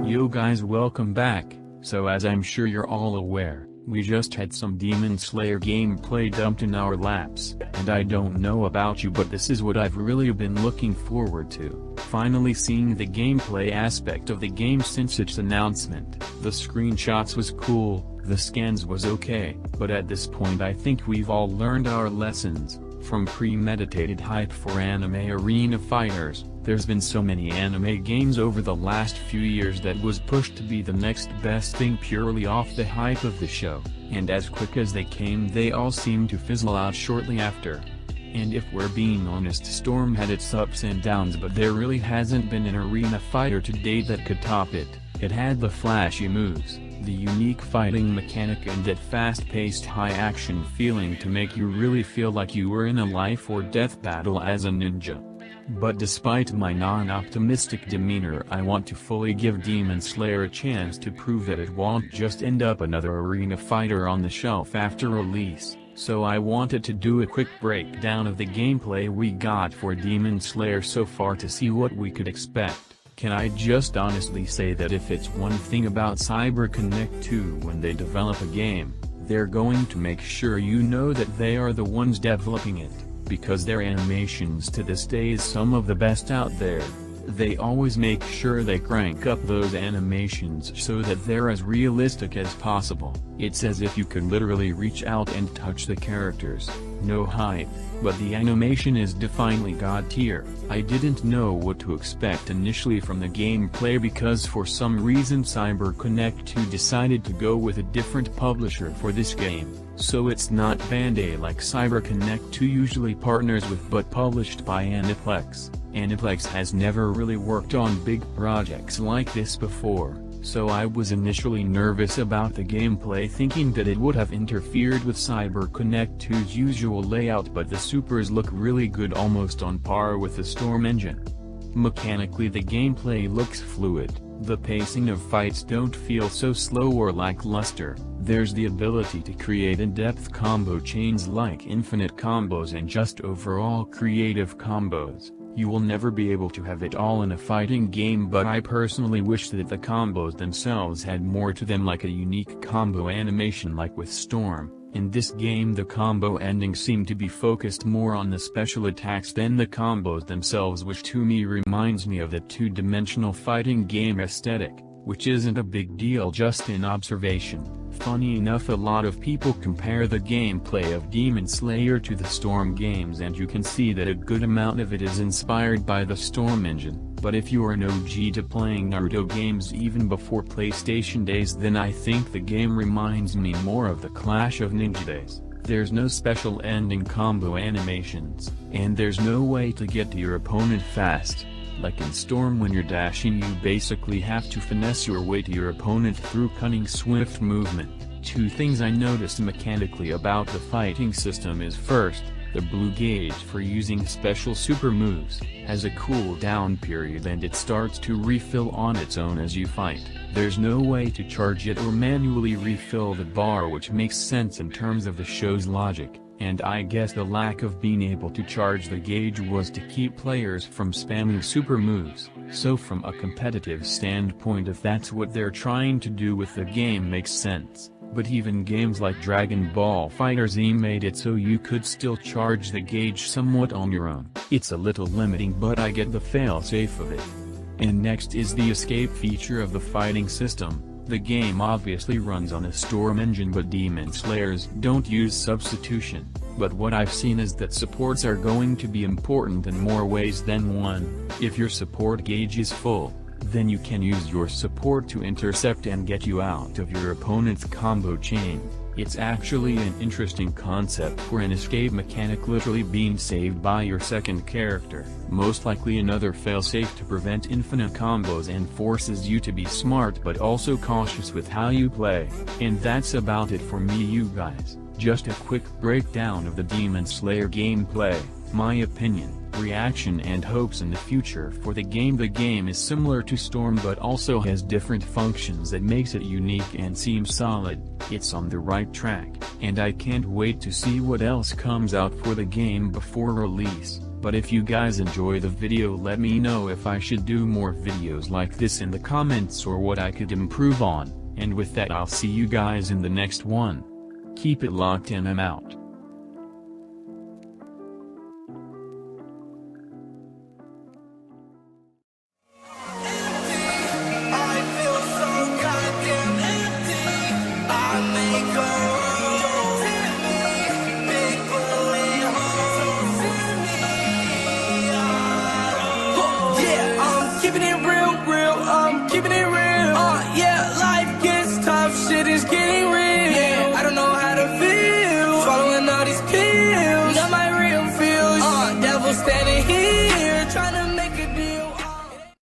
Yo guys, welcome back. So as I'm sure you're all aware, we just had some Demon Slayer gameplay dumped in our laps, and I don't know about you but this is what I've really been looking forward to, finally seeing the gameplay aspect of the game since its announcement. The screenshots was cool, the scans was okay, but at this point I think we've all learned our lessons. From premeditated hype for anime arena fighters, there's been so many anime games over the last few years that was pushed to be the next best thing purely off the hype of the show, and as quick as they came they all seemed to fizzle out shortly after. And if we're being honest, Storm had its ups and downs, but there really hasn't been an arena fighter to date that could top it. It had the flashy moves, the unique fighting mechanic and that fast-paced high-action feeling to make you really feel like you were in a life-or-death battle as a ninja. But despite my non-optimistic demeanor, I want to fully give Demon Slayer a chance to prove that it won't just end up another arena fighter on the shelf after release. So I wanted to do a quick breakdown of the gameplay we got for Demon Slayer so far to see what we could expect. Can I just honestly say that if it's one thing about CyberConnect 2 when they develop a game, they're going to make sure you know that they are the ones developing it, because their animations to this day is some of the best out there. They always make sure they crank up those animations so that they're as realistic as possible. It's as if you could literally reach out and touch the characters. No hype, but the animation is definitely god tier. I didn't know what to expect initially from the gameplay because for some reason CyberConnect 2 decided to go with a different publisher for this game. So it's not Bandai like CyberConnect 2 usually partners with but published by Aniplex. Aniplex has never really worked on big projects like this before, so I was initially nervous about the gameplay thinking that it would have interfered with CyberConnect 2's usual layout, but the supers look really good, almost on par with the Storm engine. Mechanically the gameplay looks fluid, the pacing of fights don't feel so slow or lackluster. There's the ability to create in-depth combo chains like infinite combos and just overall creative combos. You will never be able to have it all in a fighting game, but I personally wish that the combos themselves had more to them, like a unique combo animation like with Storm. In this game the combo endings seem to be focused more on the special attacks than the combos themselves, which to me reminds me of the two-dimensional fighting game aesthetic, which isn't a big deal, just an observation. Funny enough, a lot of people compare the gameplay of Demon Slayer to the Storm games, and you can see that a good amount of it is inspired by the Storm engine. But if you are an OG to playing Naruto games even before PlayStation days, then I think the game reminds me more of the Clash of Ninja days. There's no special ending combo animations, and there's no way to get to your opponent fast. Like in Storm, when you're dashing you basically have to finesse your way to your opponent through cunning swift movement. Two things I noticed mechanically about the fighting system is first, the blue gauge for using special super moves has a cooldown period and it starts to refill on its own as you fight. There's no way to charge it or manually refill the bar, which makes sense in terms of the show's logic. And I guess the lack of being able to charge the gauge was to keep players from spamming super moves. So from a competitive standpoint, if that's what they're trying to do with the game, makes sense. But even games like Dragon Ball FighterZ made it so you could still charge the gauge somewhat on your own. It's a little limiting, but I get the fail-safe of it. And next is the escape feature of the fighting system. The game obviously runs on a Storm engine, but Demon Slayers don't use substitution, but what I've seen is that supports are going to be important in more ways than one. If your support gauge is full, then you can use your support to intercept and get you out of your opponent's combo chain. It's actually an interesting concept for an escape mechanic, literally being saved by your second character. Most likely another failsafe to prevent infinite combos and forces you to be smart but also cautious with how you play. And that's about it for me, you guys. Just a quick breakdown of the Demon Slayer gameplay, my opinion, reaction and hopes in the future for the game. The game is similar to Storm but also has different functions that makes it unique and seems solid. It's on the right track, and I can't wait to see what else comes out for the game before release. But if you guys enjoy the video, let me know if I should do more videos like this in the comments or what I could improve on, and with that I'll see you guys in the next one. Keep it locked and I'm out. Keeping it real, I'm keeping it real. Yeah.